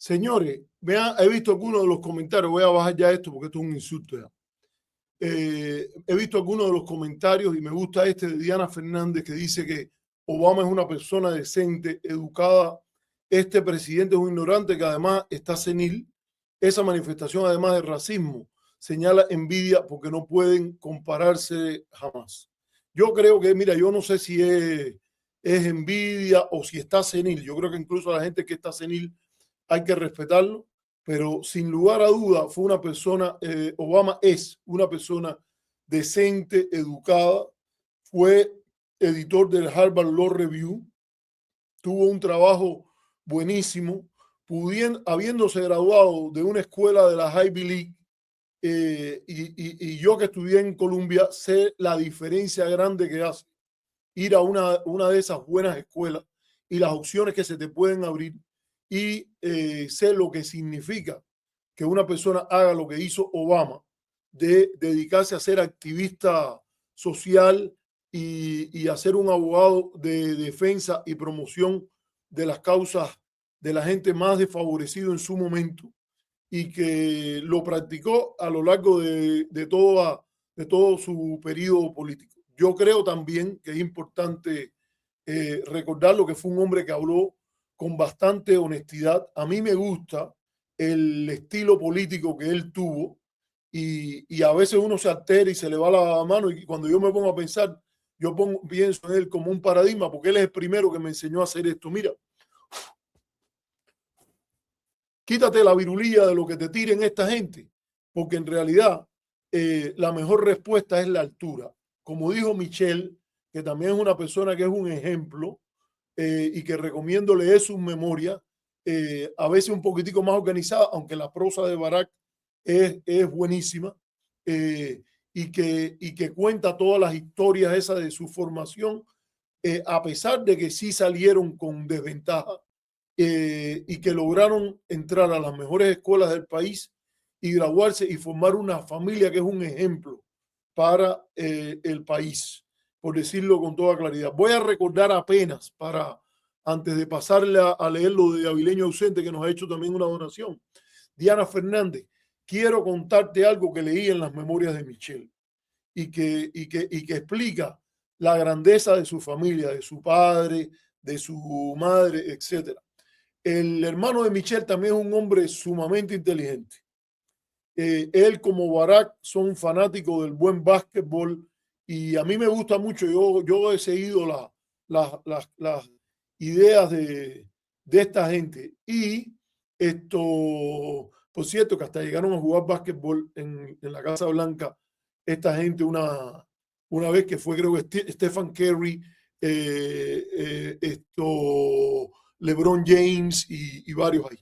Señores, vean, he visto algunos de los comentarios, voy a bajar ya esto porque esto es un insulto ya. He visto algunos de los comentarios y me gusta este de Diana Fernández que dice que Obama es una persona decente, educada. Este presidente es un ignorante que además está senil. Esa manifestación, además de racismo, señala envidia porque no pueden compararse jamás. Yo creo que, mira, yo no sé si es envidia o si está senil. Yo creo que incluso a la gente que está senil hay que respetarlo, pero sin lugar a duda fue una persona, Obama es una persona decente, educada, fue editor del Harvard Law Review, tuvo un trabajo buenísimo, habiéndose graduado de una escuela de la Ivy League, y yo que estudié en Columbia sé la diferencia grande que hace ir a una de esas buenas escuelas y las opciones que se te pueden abrir, y sé lo que significa que una persona haga lo que hizo Obama, de dedicarse a ser activista social y a ser un abogado de defensa y promoción de las causas de la gente más desfavorecida en su momento, y que lo practicó a lo largo de todo su periodo político. Yo creo también que es importante recordar lo que fue un hombre que habló con bastante honestidad. A mí me gusta el estilo político que él tuvo, y a veces uno se altera y se le va la mano, y cuando yo me pongo a pensar, pienso en él como un paradigma, porque él es el primero que me enseñó a hacer esto. Mira, quítate la virulilla de lo que te tiren esta gente, porque en realidad la mejor respuesta es la altura. Como dijo Michelle, que también es una persona que es un ejemplo, y que recomiendo leer sus memorias, a veces un poquitico más organizada, aunque la prosa de Barack es buenísima, y que cuenta todas las historias esas de su formación, a pesar de que sí salieron con desventaja, y que lograron entrar a las mejores escuelas del país y graduarse y formar una familia que es un ejemplo para el país, por decirlo con toda claridad. Voy a recordar apenas, antes de pasarle a leer lo de Avileño Ausente, que nos ha hecho también una donación, Diana Fernández, quiero contarte algo que leí en las memorias de Michelle y que explica la grandeza de su familia, de su padre, de su madre, etcétera. El hermano de Michelle también es un hombre sumamente inteligente. Él, como Barack, son fanáticos del buen básquetbol, y a mí me gusta mucho. Yo he seguido las ideas de esta gente, y esto, por cierto, que hasta llegaron a jugar básquetbol en la Casa Blanca esta gente una vez, que fue, creo que Stephen Curry, LeBron James y varios ahí.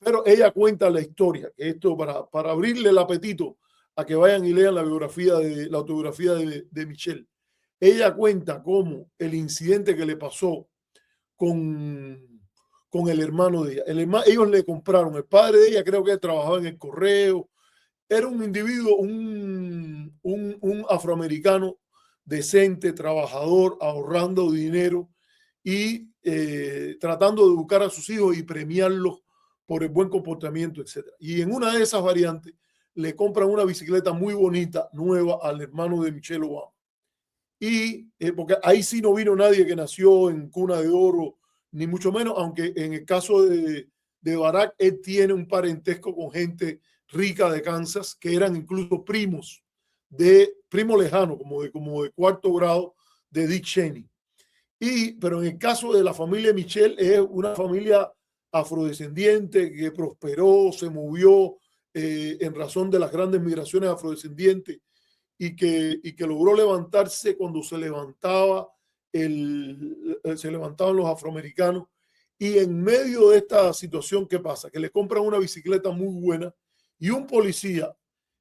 Pero ella cuenta la historia, que esto para abrirle el apetito a que vayan y lean la autobiografía de Michelle. Ella cuenta cómo el incidente que le pasó con el hermano de ella. Ellos le compraron, el padre de ella creo que trabajaba en el correo, era un individuo, un afroamericano decente, trabajador, ahorrando dinero y tratando de educar a sus hijos y premiarlos por el buen comportamiento, etc. Y en una de esas variantes le compran una bicicleta muy bonita, nueva, al hermano de Michelle Obama. Y porque ahí sí no vino nadie que nació en cuna de oro, ni mucho menos, aunque en el caso de Barack, él tiene un parentesco con gente rica de Kansas, que eran incluso primos lejano, como de cuarto grado de Dick Cheney. Pero en el caso de la familia Michelle, es una familia afrodescendiente que prosperó, se movió en razón de las grandes migraciones afrodescendientes, y que logró levantarse cuando se levantaban los afroamericanos. Y en medio de esta situación, ¿qué pasa? Que le compran una bicicleta muy buena, y un policía,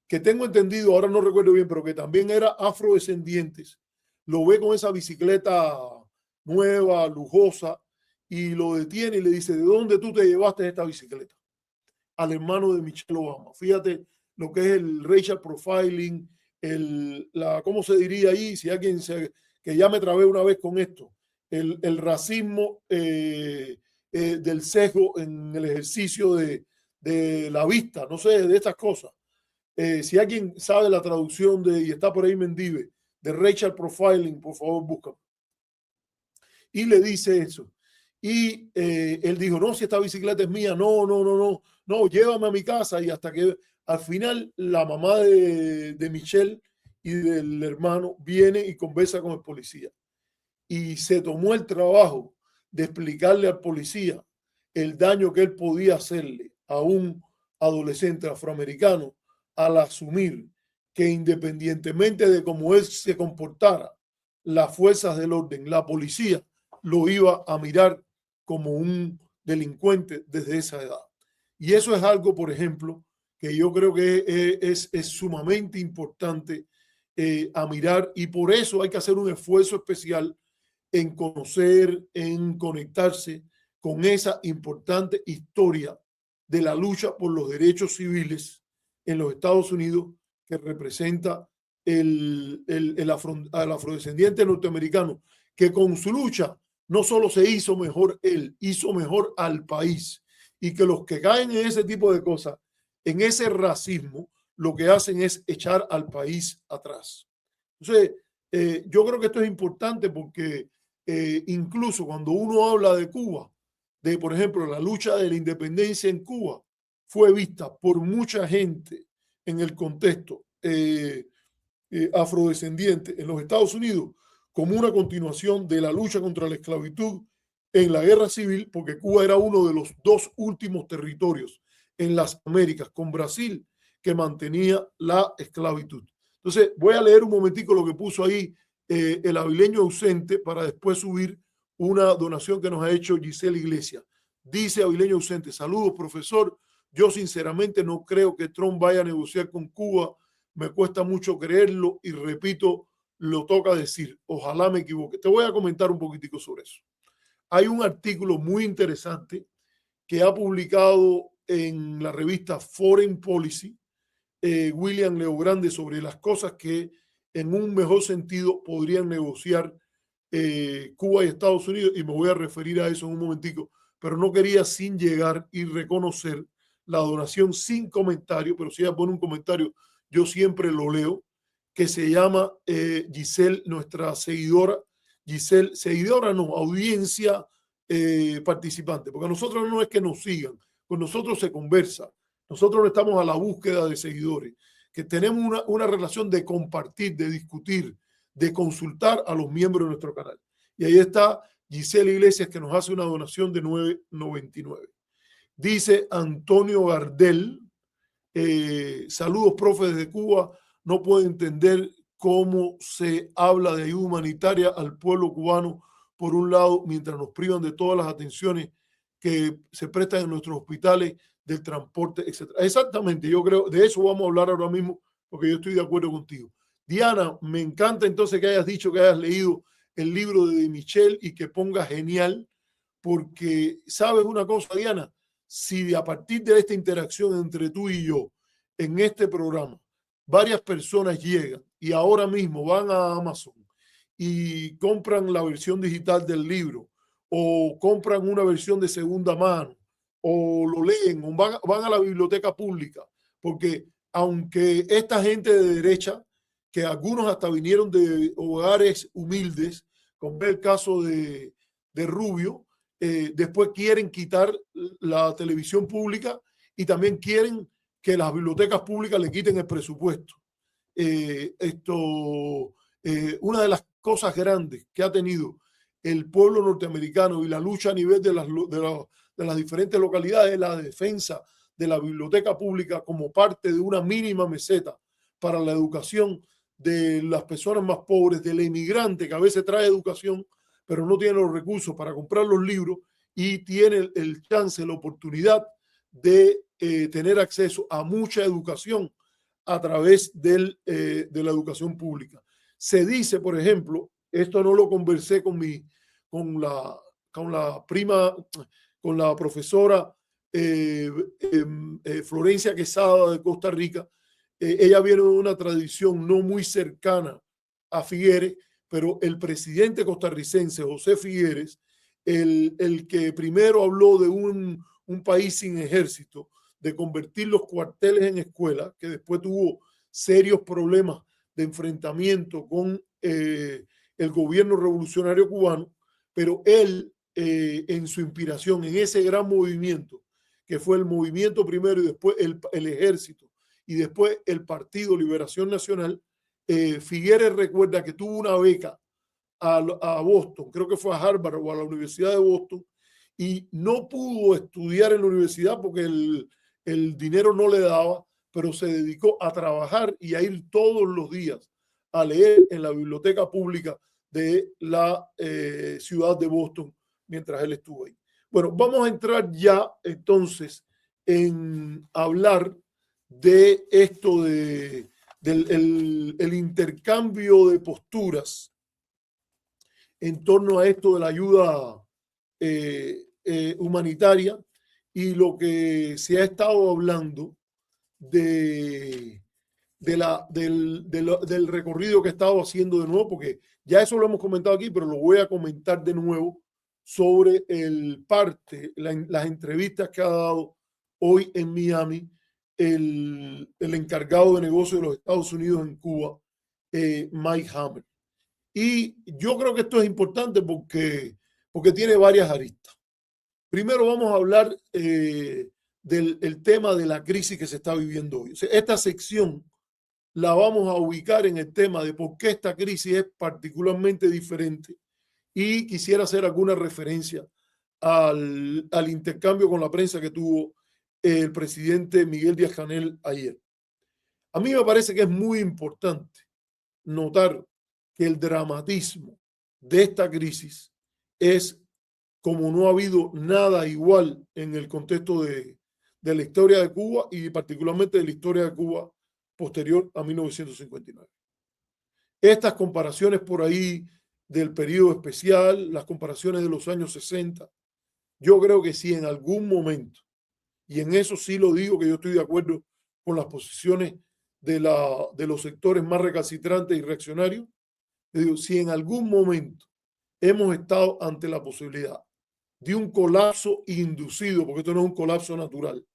que tengo entendido, ahora no recuerdo bien, pero que también era afrodescendientes, lo ve con esa bicicleta nueva, lujosa, y lo detiene y le dice: ¿de dónde tú te llevaste esta bicicleta? Al hermano de Michelle Obama. Fíjate lo que es el racial profiling, ¿cómo se diría ahí? Si alguien que ya me trabé una vez con esto, el racismo del sesgo en el ejercicio de la vista, no sé, de estas cosas. Si alguien sabe la traducción y está por ahí Mendive, de Racial Profiling, por favor, busca. Y le dice eso. Y él dijo, no, si esta bicicleta es mía, no, llévame a mi casa. Y hasta que al final la mamá de Michelle y del hermano viene y conversa con el policía. Y se tomó el trabajo de explicarle al policía el daño que él podía hacerle a un adolescente afroamericano al asumir que independientemente de cómo él se comportara, las fuerzas del orden, la policía, lo iba a mirar como un delincuente desde esa edad. Y eso es algo, por ejemplo, que yo creo que es sumamente importante a mirar, y por eso hay que hacer un esfuerzo especial en conocer, en conectarse con esa importante historia de la lucha por los derechos civiles en los Estados Unidos, que representa al afrodescendiente norteamericano, que con su lucha no solo se hizo mejor él, hizo mejor al país, y que los que caen en ese tipo de cosas, en ese racismo, lo que hacen es echar al país atrás. Entonces, yo creo que esto es importante porque incluso cuando uno habla de Cuba, de, por ejemplo, la lucha de la independencia en Cuba, fue vista por mucha gente en el contexto afrodescendiente en los Estados Unidos como una continuación de la lucha contra la esclavitud en la guerra civil, porque Cuba era uno de los dos últimos territorios en las Américas con Brasil que mantenía la esclavitud. Entonces, voy a leer un momentico lo que puso ahí el avileño ausente para después subir una donación que nos ha hecho Giselle Iglesias. Dice avileño ausente: saludos, profesor. Yo sinceramente no creo que Trump vaya a negociar con Cuba. Me cuesta mucho creerlo y repito, lo toca decir. Ojalá me equivoque. Te voy a comentar un poquitico sobre eso. Hay un artículo muy interesante que ha publicado en la revista Foreign Policy William Leogrande sobre las cosas que en un mejor sentido podrían negociar Cuba y Estados Unidos, y me voy a referir a eso en un momentico, pero no quería sin llegar y reconocer la donación sin comentario, pero si ella pone un comentario, yo siempre lo leo, que se llama Giselle, nuestra seguidora, Giselle, seguidora no, audiencia participante, porque a nosotros no es que nos sigan, con nosotros se conversa. Nosotros no estamos a la búsqueda de seguidores, que tenemos una relación de compartir, de discutir, de consultar a los miembros de nuestro canal. Y ahí está Giselle Iglesias, que nos hace una donación de $9.99. Dice Antonio Gardel, saludos, profe, desde Cuba. No puedo entender cómo se habla de ayuda humanitaria al pueblo cubano, por un lado, mientras nos privan de todas las atenciones que se prestan en nuestros hospitales, del transporte, etc. Exactamente, yo creo, de eso vamos a hablar ahora mismo, porque yo estoy de acuerdo contigo. Diana, me encanta entonces que hayas dicho que hayas leído el libro de Michelle y que pongas genial, porque sabes una cosa, Diana, si a partir de esta interacción entre tú y yo en este programa, varias personas llegan y ahora mismo van a Amazon y compran la versión digital del libro o compran una versión de segunda mano o lo leen o van a la biblioteca pública, porque aunque esta gente de derecha, que algunos hasta vinieron de hogares humildes, como el caso de Rubio, después quieren quitar la televisión pública y también quieren que las bibliotecas públicas le quiten el presupuesto. Una de las cosas grandes que ha tenido el pueblo norteamericano y la lucha a nivel de las diferentes localidades es la defensa de la biblioteca pública como parte de una mínima meseta para la educación de las personas más pobres, del inmigrante que a veces trae educación, pero no tiene los recursos para comprar los libros y tiene el chance, la oportunidad de tener acceso a mucha educación a través de la educación pública. Se dice, por ejemplo, esto no lo conversé con la prima, con la profesora Florencia Quesada de Costa Rica. Ella viene de una tradición no muy cercana a Figueres, pero el presidente costarricense José Figueres el que primero habló de un país sin ejército, de convertir los cuarteles en escuelas, que después tuvo serios problemas de enfrentamiento con el gobierno revolucionario cubano, pero él, en su inspiración, en ese gran movimiento, que fue el movimiento primero y después el ejército y después el Partido Liberación Nacional, Figueres recuerda que tuvo una beca a Boston, creo que fue a Harvard o a la Universidad de Boston, y no pudo estudiar en la universidad porque el dinero no le daba, pero se dedicó a trabajar y a ir todos los días a leer en la biblioteca pública de la ciudad de Boston mientras él estuvo ahí. Bueno, vamos a entrar ya entonces en hablar de esto del intercambio de posturas en torno a esto de la ayuda humanitaria y lo que se ha estado hablando del recorrido que he estado haciendo de nuevo, porque ya eso lo hemos comentado aquí, pero lo voy a comentar de nuevo sobre las entrevistas que ha dado hoy en Miami el encargado de negocios de los Estados Unidos en Cuba, Mike Hammer. Y yo creo que esto es importante porque tiene varias aristas. Primero vamos a hablar del tema de la crisis que se está viviendo hoy. O sea, esta sección la vamos a ubicar en el tema de por qué esta crisis es particularmente diferente, y quisiera hacer alguna referencia al intercambio con la prensa que tuvo el presidente Miguel Díaz-Canel ayer. A mí me parece que es muy importante notar que el dramatismo de esta crisis es como no ha habido nada igual en el contexto de la historia de Cuba y particularmente de la historia de Cuba posterior a 1959. Estas comparaciones por ahí del periodo especial, las comparaciones de los años 60, yo creo que si en algún momento, y en eso sí lo digo que yo estoy de acuerdo con las posiciones de los sectores más recalcitrantes y reaccionarios, digo, si en algún momento hemos estado ante la posibilidad de un colapso inducido, porque esto no es un colapso natural,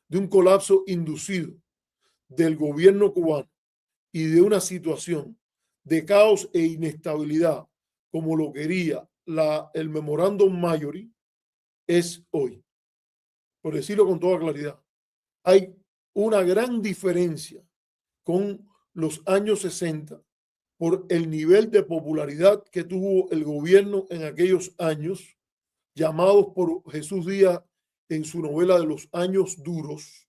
de un colapso inducido del gobierno cubano y de una situación de caos e inestabilidad como lo quería el Memorándum Majory, es hoy. Por decirlo con toda claridad, hay una gran diferencia con los años 60 por el nivel de popularidad que tuvo el gobierno en aquellos años, llamados por Jesús Díaz en su novela de los años duros,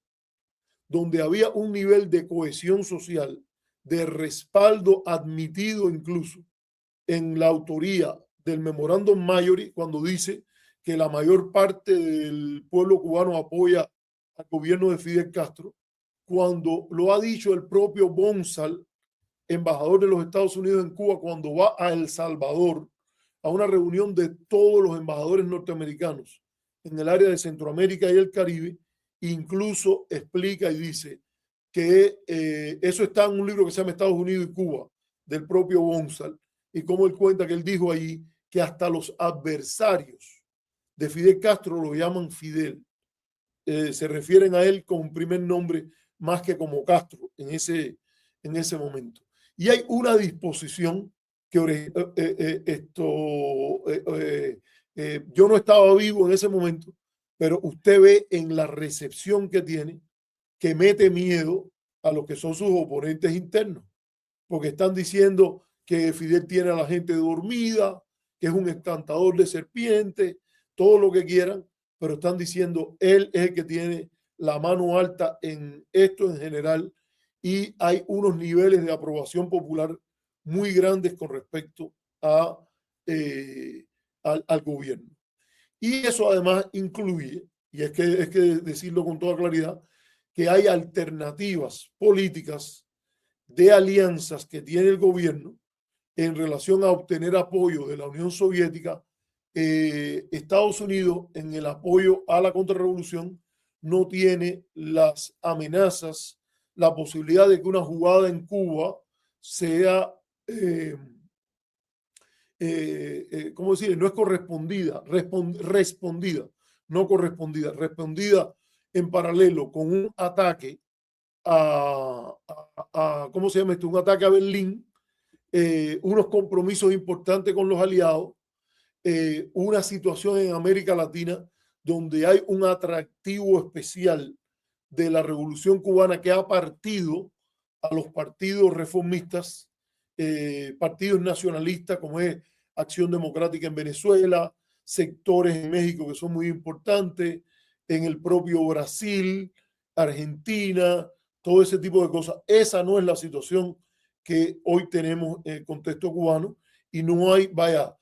donde había un nivel de cohesión social, de respaldo admitido incluso en la autoría del Memorándum Majory, cuando dice que la mayor parte del pueblo cubano apoya al gobierno de Fidel Castro, cuando lo ha dicho el propio Bonsal, embajador de los Estados Unidos en Cuba, cuando va a El Salvador a una reunión de todos los embajadores norteamericanos en el área de Centroamérica y el Caribe, incluso explica y dice que eso está en un libro que se llama Estados Unidos y Cuba, del propio Bonsal, y como él cuenta que él dijo ahí que hasta los adversarios de Fidel Castro lo llaman Fidel. Se refieren a él con un primer nombre más que como Castro en ese momento. Y hay una disposición que yo no estaba vivo en ese momento, pero usted ve en la recepción que tiene que mete miedo a lo que son sus oponentes internos, porque están diciendo que Fidel tiene a la gente dormida, que es un encantador de serpientes, todo lo que quieran, pero están diciendo él es el que tiene la mano alta en esto en general, y hay unos niveles de aprobación popular muy grandes con respecto al gobierno. Y eso además incluye, y es que decirlo con toda claridad, que hay alternativas políticas de alianzas que tiene el gobierno en relación a obtener apoyo de la Unión Soviética. Estados Unidos, en el apoyo a la contrarrevolución, no tiene las amenazas, la posibilidad de que una jugada en Cuba sea ¿cómo decir? No es correspondida, respondida, no correspondida, respondida en paralelo con un ataque ¿cómo se llama esto? Un ataque a Berlín, unos compromisos importantes con los aliados, una situación en América Latina donde hay un atractivo especial de la revolución cubana que ha partido a los partidos reformistas, partidos nacionalistas como es Acción Democrática en Venezuela, sectores en México que son muy importantes, en el propio Brasil, Argentina, todo ese tipo de cosas. Esa no es la situación que hoy tenemos en el contexto cubano y no hay, vaya,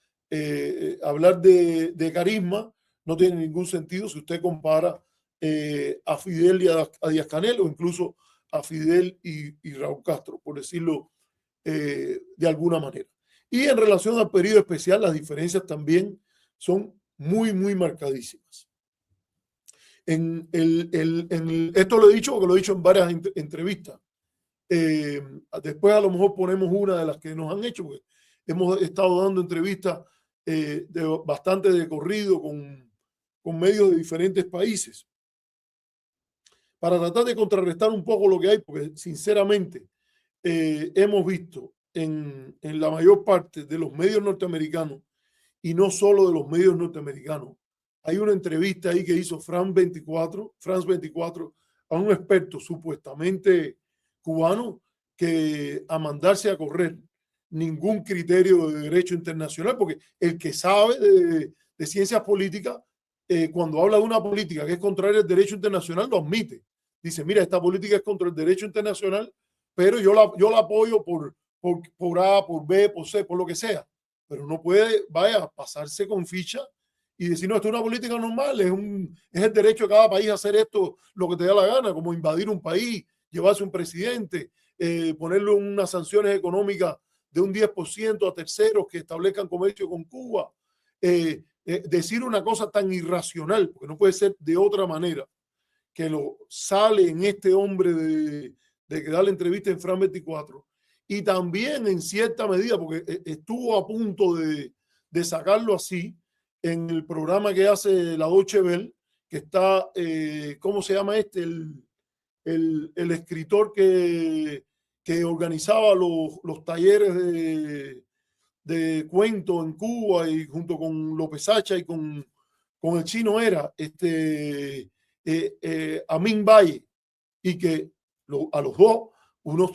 hablar de carisma no tiene ningún sentido si usted compara a Fidel y a Díaz Canel o incluso a Fidel y Raúl Castro, por decirlo de alguna manera. Y en relación al periodo especial, las diferencias también son muy, muy marcadísimas. Esto lo he dicho porque lo he dicho en varias entrevistas. Después a lo mejor ponemos una de las que nos han hecho, porque hemos estado dando entrevistas bastante de corrido con medios de diferentes países para tratar de contrarrestar un poco lo que hay, porque sinceramente hemos visto en la mayor parte de los medios norteamericanos y no solo de los medios norteamericanos. Hay una entrevista ahí que hizo France 24 a un experto supuestamente cubano que a mandarse a correr ningún criterio de derecho internacional, porque el que sabe de ciencias políticas, cuando habla de una política que es contraria al derecho internacional, lo admite. Dice, mira, esta política es contra el derecho internacional, pero yo la apoyo por A, por B, por C, por lo que sea. Pero no puede, vaya, pasarse con ficha y decir, no, esto es una política normal, es el derecho de cada país a hacer esto lo que te da la gana, como invadir un país, llevarse un presidente, ponerle unas sanciones económicas de un 10% a terceros que establezcan comercio con Cuba. Decir una cosa tan irracional, porque no puede ser de otra manera, que lo sale en este hombre de que da la entrevista en France 24, y también en cierta medida, porque estuvo a punto de sacarlo así en el programa que hace la Deutsche Welle, que está, ¿cómo se llama este? El escritor que organizaba los talleres de cuento en Cuba y junto con López Sacha y con el chino era Amin Valle, y que a los dos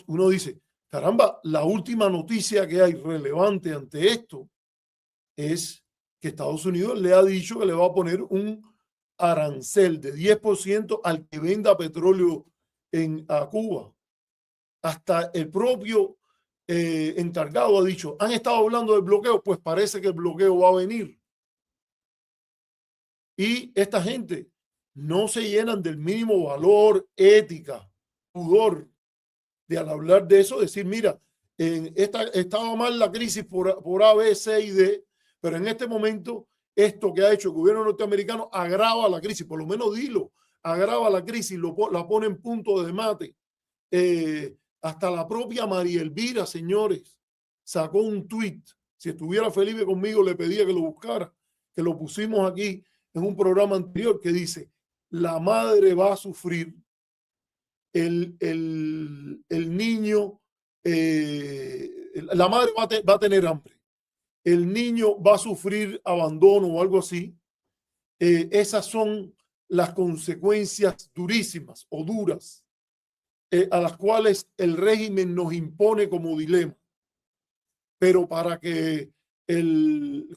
uno dice, caramba, la última noticia que hay relevante ante esto es que Estados Unidos le ha dicho que le va a poner un arancel de 10% al que venda petróleo a Cuba. Hasta el propio encargado ha dicho, han estado hablando del bloqueo, pues parece que el bloqueo va a venir. Y esta gente no se llenan del mínimo valor, ética, pudor, de al hablar de eso, decir, mira, estaba mal la crisis por A, B, C y D, pero en este momento esto que ha hecho el gobierno norteamericano agrava la crisis, por lo menos dilo, agrava la crisis, la pone en punto de mate. Hasta la propia María Elvira, señores, sacó un tuit. Si estuviera Felipe conmigo, le pedía que lo buscara, que lo pusimos aquí en un programa anterior, que dice, la madre va a sufrir, el niño, la madre va a tener hambre, el niño va a sufrir abandono o algo así. Esas son las consecuencias durísimas o duras a las cuales el régimen nos impone como dilema. Pero para que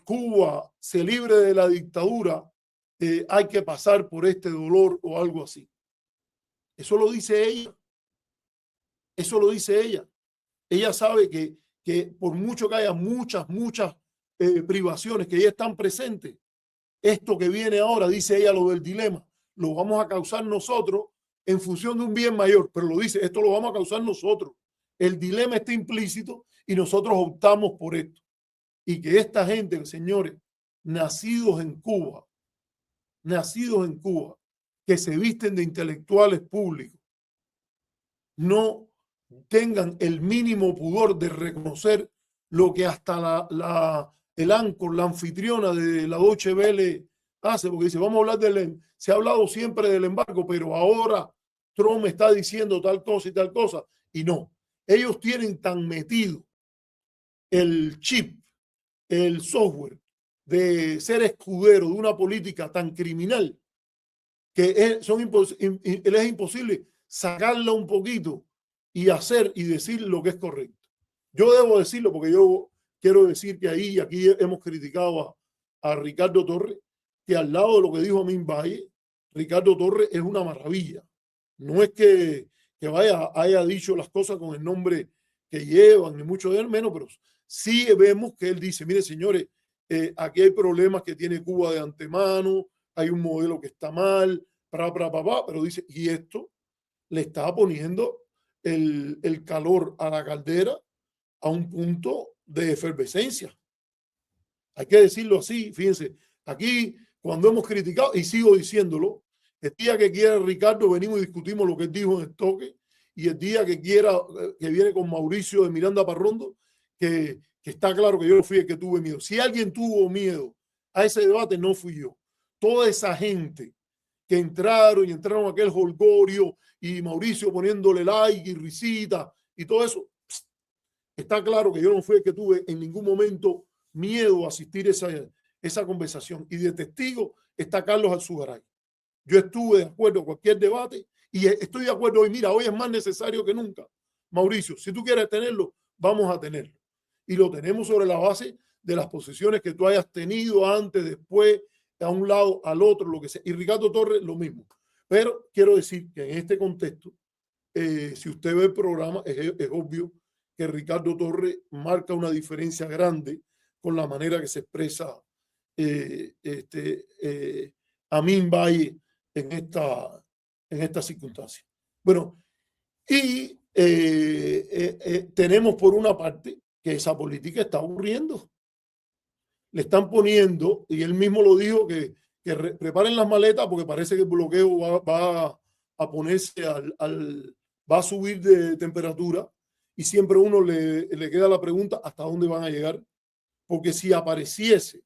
Cuba se libre de la dictadura, hay que pasar por este dolor o algo así. Eso lo dice ella. Eso lo dice ella. Ella sabe que por mucho que haya muchas privaciones que ya están presentes, esto que viene ahora, dice ella, lo del dilema, lo vamos a causar nosotros en función de un bien mayor, pero lo dice, esto lo vamos a causar nosotros. El dilema está implícito y nosotros optamos por esto. Y que esta gente, señores, nacidos en Cuba, que se visten de intelectuales públicos, no tengan el mínimo pudor de reconocer lo que hasta el Anchor, la anfitriona de la Deutsche Welle hace, porque dice, vamos a hablar se ha hablado siempre del embargo, pero ahora Trump está diciendo tal cosa y tal cosa, y no. Ellos tienen tan metido el chip, el software de ser escudero de una política tan criminal que les es imposible sacarla un poquito y hacer y decir lo que es correcto. Yo debo decirlo porque yo quiero decir que aquí hemos criticado a Ricardo Torres, que al lado de lo que dijo Amin Valle, Ricardo Torres es una maravilla. No es que haya dicho las cosas con el nombre que llevan, ni mucho de menos, pero sí vemos que él dice, mire señores, aquí hay problemas que tiene Cuba de antemano, hay un modelo que está mal, pero dice, y esto le está poniendo el calor a la caldera a un punto de efervescencia. Hay que decirlo así, fíjense, aquí cuando hemos criticado, y sigo diciéndolo, el día que quiera Ricardo venimos y discutimos lo que él dijo en el toque, y el día que quiera, que viene con Mauricio de Miranda Parrondo, que está claro que yo fui el que tuve miedo. Si alguien tuvo miedo a ese debate, no fui yo. Toda esa gente que entraron a aquel holgorio y Mauricio poniéndole like y risita y todo eso, está claro que yo no fui el que tuve en ningún momento miedo a asistir a esa conversación. Y de testigo está Carlos Alzugaray. Yo estuve de acuerdo con cualquier debate y estoy de acuerdo hoy. Mira, hoy es más necesario que nunca. Mauricio, si tú quieres tenerlo, vamos a tenerlo. Y lo tenemos sobre la base de las posiciones que tú hayas tenido antes, después, a un lado, al otro, lo que sea. Y Ricardo Torres, lo mismo. Pero quiero decir que en este contexto, si usted ve el programa, es obvio que Ricardo Torres marca una diferencia grande con la manera que se expresa Amin Valle en esta circunstancia. Bueno, y tenemos por una parte que esa política está aburriendo. Le están poniendo, y él mismo lo dijo, que preparen las maletas porque parece que el bloqueo va a ponerse va a subir de temperatura, y siempre uno le queda la pregunta hasta dónde van a llegar, porque si apareciese,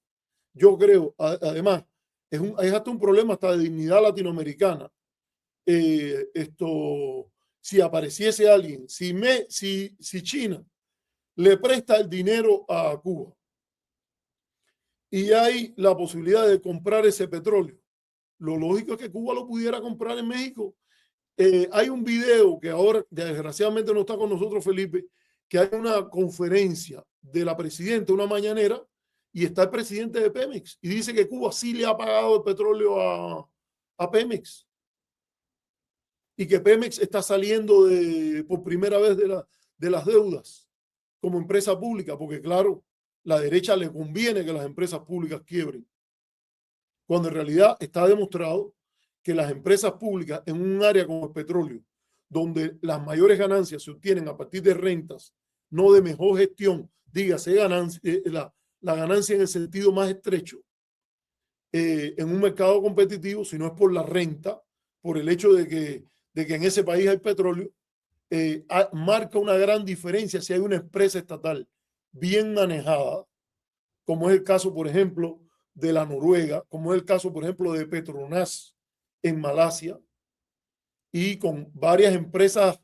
yo creo, además, es hasta un problema hasta de dignidad latinoamericana. Si apareciese alguien, si China le presta el dinero a Cuba y hay la posibilidad de comprar ese petróleo, lo lógico es que Cuba lo pudiera comprar en México. Hay un video que ahora desgraciadamente no está con nosotros, Felipe, que hay una conferencia de la presidenta, una mañanera, y está el presidente de Pemex y dice que Cuba sí le ha pagado el petróleo a Pemex y que Pemex está saliendo por primera vez de las deudas como empresa pública, porque claro, la derecha le conviene que las empresas públicas quiebren, cuando en realidad está demostrado que las empresas públicas en un área como el petróleo, donde las mayores ganancias se obtienen a partir de rentas, no de mejor gestión, dígase ganancia, la ganancia en el sentido más estrecho, en un mercado competitivo, si no es por la renta, por el hecho de que en ese país hay petróleo, marca una gran diferencia si hay una empresa estatal bien manejada, como es el caso, por ejemplo, de la Noruega, como es el caso, por ejemplo, de Petronas en Malasia, y con varias empresas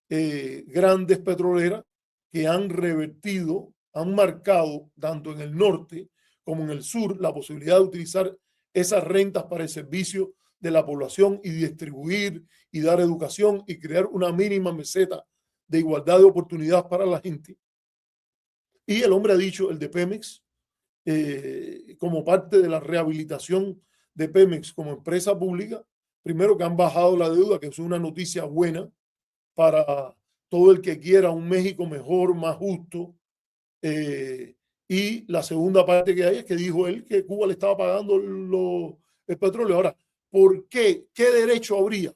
grandes petroleras que han revertido, han marcado, tanto en el norte como en el sur, la posibilidad de utilizar esas rentas para el servicio de la población y distribuir y dar educación y crear una mínima meseta de igualdad de oportunidades para la gente. Y el hombre ha dicho, el de Pemex, como parte de la rehabilitación de Pemex como empresa pública, primero que han bajado la deuda, que es una noticia buena para todo el que quiera un México mejor, más justo. Y la segunda parte que hay es que dijo él que Cuba le estaba pagando el petróleo. Ahora, ¿por qué? ¿Qué derecho habría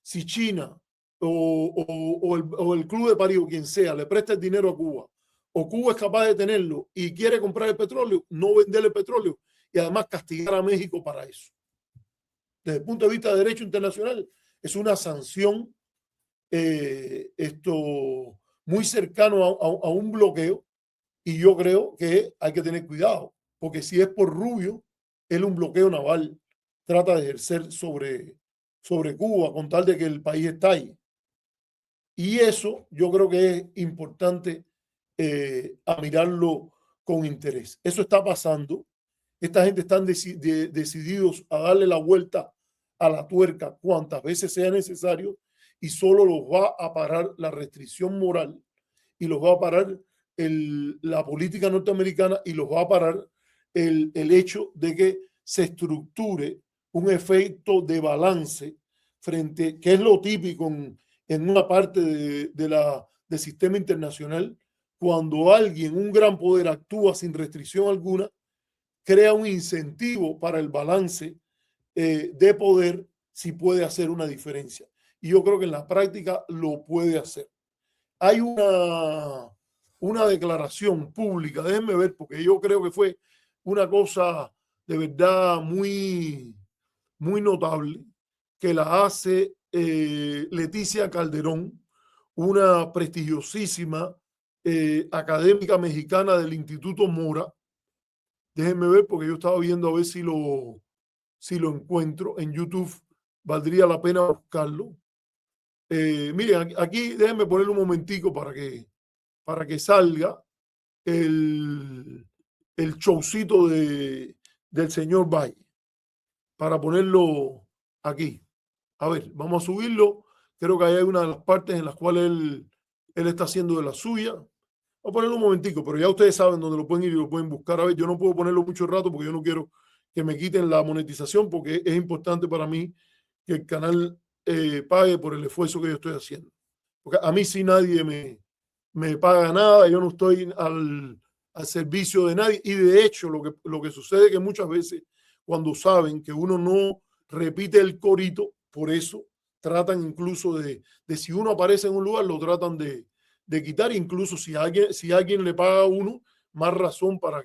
si China o el Club de París o quien sea le presta el dinero a Cuba, o Cuba es capaz de tenerlo y quiere comprar el petróleo, no venderle el petróleo y además castigar a México para eso? Desde el punto de vista de derecho internacional, es una sanción muy cercano a un bloqueo, Y yo creo que hay que tener cuidado, porque si es por Rubio, él un bloqueo naval trata de ejercer sobre Cuba con tal de que el país estalle. Y eso yo creo que es importante a mirarlo con interés. Eso está pasando. Esta gente están decididos a darle la vuelta a la tuerca cuantas veces sea necesario y solo los va a parar la restricción moral y los va a parar la política norteamericana y los va a parar el hecho de que se estructure un efecto de balance frente, que es lo típico en una parte del sistema internacional, cuando alguien, un gran poder, actúa sin restricción alguna, crea un incentivo para el balance de poder si puede hacer una diferencia. Y yo creo que en la práctica lo puede hacer. Hay una declaración pública, déjenme ver, porque yo creo que fue una cosa de verdad muy, muy notable, que la hace Leticia Calderón, una prestigiosísima académica mexicana del Instituto Mora. Déjenme ver, porque yo estaba viendo a ver si lo encuentro en YouTube, valdría la pena buscarlo. Miren, aquí déjenme ponerlo un momentico para que salga el showcito del señor Valle, para ponerlo aquí. A ver, vamos a subirlo. Creo que ahí hay una de las partes en las cuales él está haciendo de la suya. Voy a ponerlo un momentico, pero ya ustedes saben dónde lo pueden ir y lo pueden buscar. A ver, yo no puedo ponerlo mucho rato porque yo no quiero que me quiten la monetización, porque es importante para mí que el canal pague por el esfuerzo que yo estoy haciendo. Porque a mí sí nadie me paga nada, yo no estoy al servicio de nadie. Y de hecho, lo que sucede es que muchas veces, cuando saben que uno no repite el corito, por eso tratan incluso de si uno aparece en un lugar, lo tratan de quitar, incluso si alguien le paga a uno, más razón para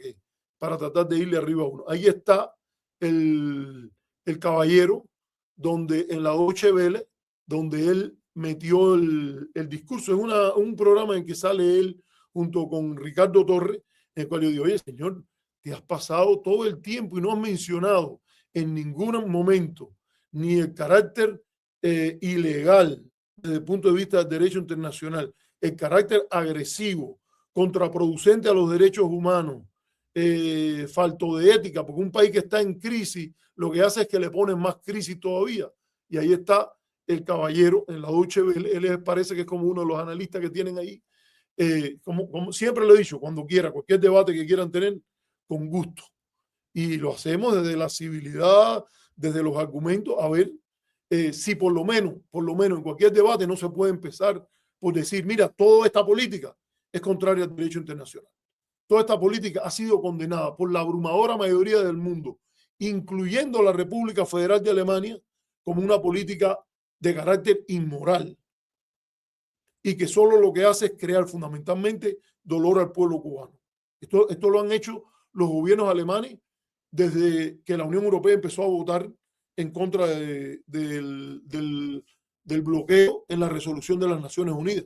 tratar de irle arriba a uno. Ahí está el caballero, donde en la Deutsche Welle, donde él metió el discurso. Es un programa en que sale él junto con Ricardo Torres, en el cual yo digo, oye, señor, te has pasado todo el tiempo y no has mencionado en ningún momento ni el carácter ilegal desde el punto de vista del derecho internacional, el carácter agresivo, contraproducente a los derechos humanos, falto de ética, porque un país que está en crisis lo que hace es que le ponen más crisis todavía. Y ahí está el caballero en la Deutsche Welle. Él parece que es como uno de los analistas que tienen ahí. Como siempre lo he dicho, cuando quiera, cualquier debate que quieran tener, con gusto. Y lo hacemos desde la civilidad, desde los argumentos, a ver si por lo menos en cualquier debate no se puede empezar por decir, mira, toda esta política es contraria al derecho internacional. Toda esta política ha sido condenada por la abrumadora mayoría del mundo, incluyendo la República Federal de Alemania, como una política de carácter inmoral y que solo lo que hace es crear fundamentalmente dolor al pueblo cubano. Esto lo han hecho los gobiernos alemanes desde que la Unión Europea empezó a votar en contra del bloqueo en la resolución de las Naciones Unidas.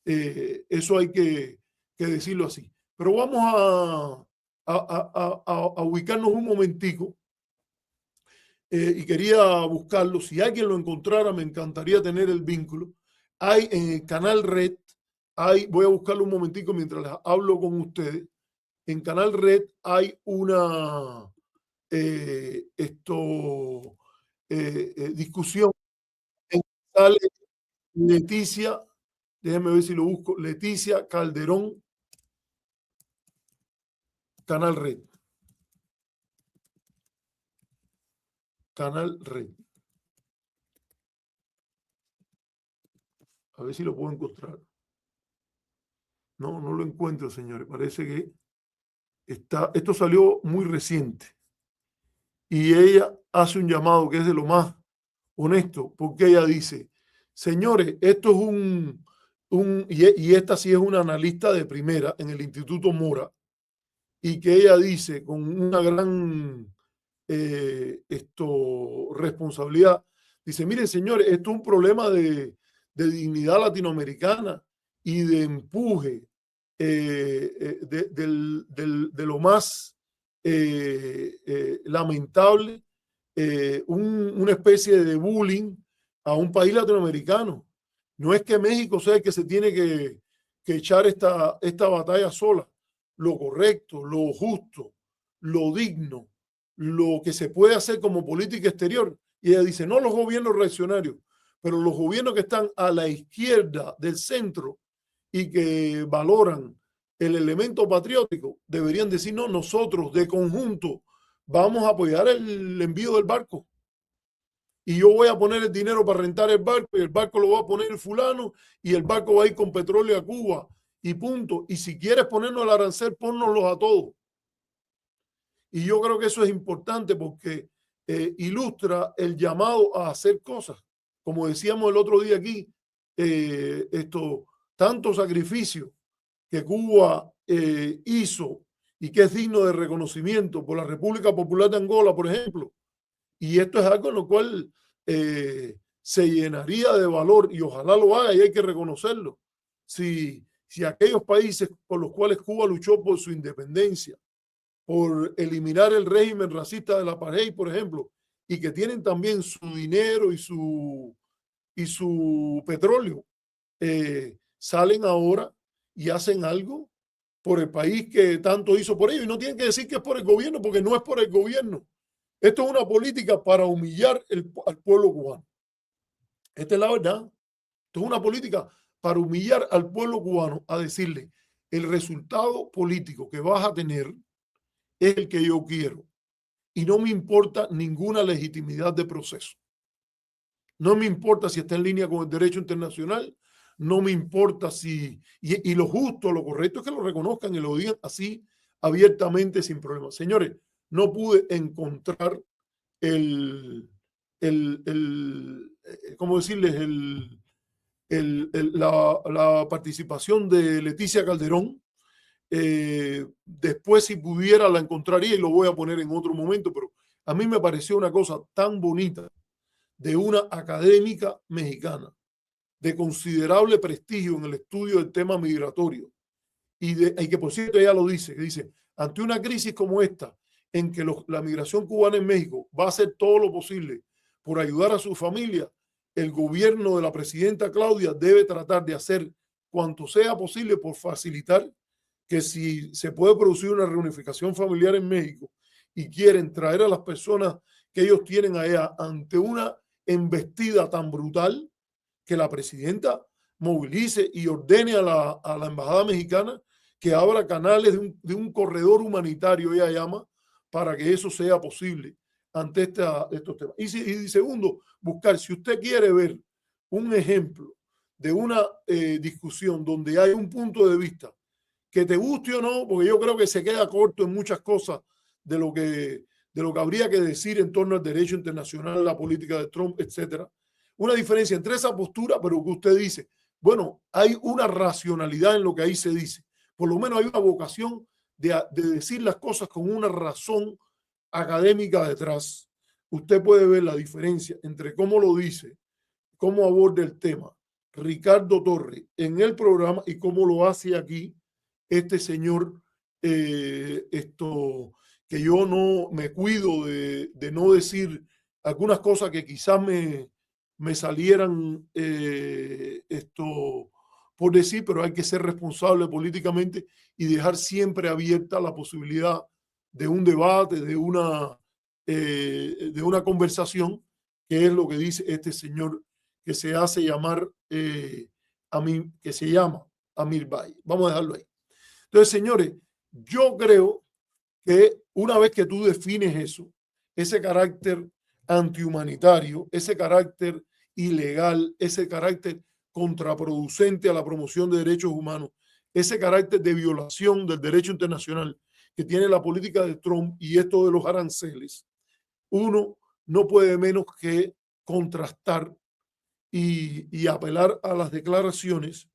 Eso hay que decirlo así. Pero vamos a ubicarnos un momentico y quería buscarlo. Si alguien lo encontrara, me encantaría tener el vínculo. Hay en el canal Red, voy a buscarlo un momentico mientras les hablo con ustedes. En Canal Red hay una discusión en que sale Leticia, déjenme ver si lo busco, Leticia Calderón, Canal Red. Canal Red. A ver si lo puedo encontrar. No lo encuentro, señores. Parece que esto salió muy reciente. Y ella hace un llamado que es de lo más honesto, porque ella dice, señores, esto es y esta sí es una analista de primera en el Instituto Mora, y que ella dice con una gran responsabilidad, dice, miren señores, esto es un problema de dignidad latinoamericana y de empuje de lo más lamentable, una especie de bullying a un país latinoamericano. No es que México sea el que se tiene que echar esta batalla sola. Lo correcto, lo justo, lo digno, lo que se puede hacer como política exterior. Y ella dice, no los gobiernos reaccionarios, pero los gobiernos que están a la izquierda del centro y que valoran el elemento patriótico, deberían decir, no, nosotros de conjunto vamos a apoyar el envío del barco. Y yo voy a poner el dinero para rentar el barco y el barco lo va a poner el fulano y el barco va a ir con petróleo a Cuba y punto. Y si quieres ponernos el arancel, ponnoslos a todos. Y yo creo que eso es importante porque ilustra el llamado a hacer cosas. Como decíamos el otro día aquí, tanto sacrificio que Cuba hizo y que es digno de reconocimiento por la República Popular de Angola, por ejemplo. Y esto es algo en lo cual se llenaría de valor y ojalá lo haga y hay que reconocerlo. Si aquellos países por los cuales Cuba luchó por su independencia, por eliminar el régimen racista del apartheid, por ejemplo, y que tienen también su dinero y su petróleo, salen ahora y hacen algo por el país que tanto hizo por ellos. Y no tienen que decir que es por el gobierno, porque no es por el gobierno. Esto es una política para humillar al pueblo cubano. Esta es la verdad. Esto es una política para humillar al pueblo cubano, a decirle, el resultado político que vas a tener es el que yo quiero. Y no me importa ninguna legitimidad de proceso. No me importa si está en línea con el derecho internacional. No me importa si... Y lo justo, lo correcto es que lo reconozcan y lo digan así abiertamente sin problema. Señores, no pude encontrar ¿cómo decirles? La participación de Leticia Calderón. Después, si pudiera, la encontraría y lo voy a poner en otro momento, pero a mí me pareció una cosa tan bonita de una académica mexicana de considerable prestigio en el estudio del tema migratorio y que por cierto ella lo dice, que dice, ante una crisis como esta, en que la migración cubana en México va a hacer todo lo posible por ayudar a su familia, el gobierno de la presidenta Claudia debe tratar de hacer cuanto sea posible por facilitar que si se puede producir una reunificación familiar en México y quieren traer a las personas que ellos tienen allá ante una embestida tan brutal, que la presidenta movilice y ordene a la embajada mexicana que abra canales de un corredor humanitario, ella llama, para que eso sea posible ante estos temas. Y segundo, buscar, si usted quiere ver un ejemplo de una discusión donde hay un punto de vista que te guste o no, porque yo creo que se queda corto en muchas cosas de lo que habría que decir en torno al derecho internacional, la política de Trump, etcétera. Una diferencia entre esa postura, pero que usted dice, bueno, hay una racionalidad en lo que ahí se dice. Por lo menos hay una vocación de decir las cosas con una razón académica detrás. Usted puede ver la diferencia entre cómo lo dice, cómo aborda el tema Ricardo Torres en el programa y cómo lo hace aquí este señor, que yo no me cuido de no decir algunas cosas que quizás me salieran por decir, pero hay que ser responsable políticamente y dejar siempre abierta la posibilidad de un debate, de una conversación, que es lo que dice este señor que se hace llamar, que se llama Amir Valle. Vamos a dejarlo ahí. Entonces, señores, yo creo que una vez que tú defines eso, ese carácter antihumanitario, ese carácter ilegal, ese carácter contraproducente a la promoción de derechos humanos, ese carácter de violación del derecho internacional que tiene la política de Trump y esto de los aranceles, uno no puede menos que contrastar y apelar a las declaraciones